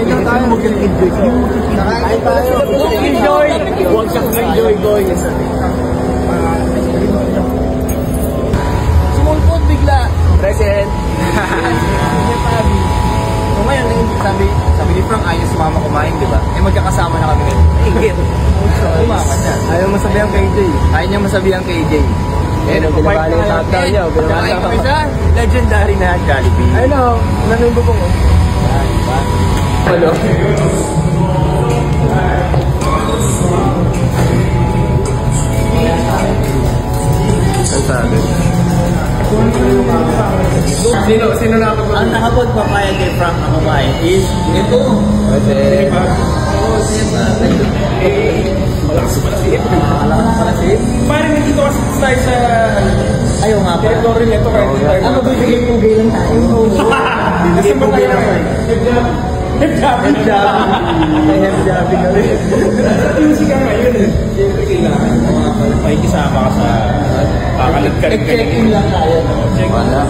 Kain na tayo. Kain tayo. Enjoy! Huwag siyang enjoy, boy. Sumulpot bigla. Present. So ngayon, sabi ni Frank, ayaw sumama kumain, di ba? Eh magkakasama na kami ngayon. Ingit. Sumama siya. Ayaw masabihan kay Jay. Ayaw niya masabihan kay Jay. Eh, binabali yung top-down niya. Kakain kami sa legendary na Jollibee. Ayun na, nasa yung bubong. Hello. Ang sabi. Sino nakapagod? Ang nakapag papaya kay Frank na kumain is ito. Present. Malakas pala si Parang hindi ko kasi tayo sa ayaw nga pa. territory nito kahit hindi tayo. Ang mabibigay pugay lang tayo. Bibigay mo tayo lang. Hip-jobbing. May hip-jobbing na rin. Music ka ngayon eh. Siyempre kailangan makikisama ka sa kakalat ka rin. Check-in lang tayo. Wala.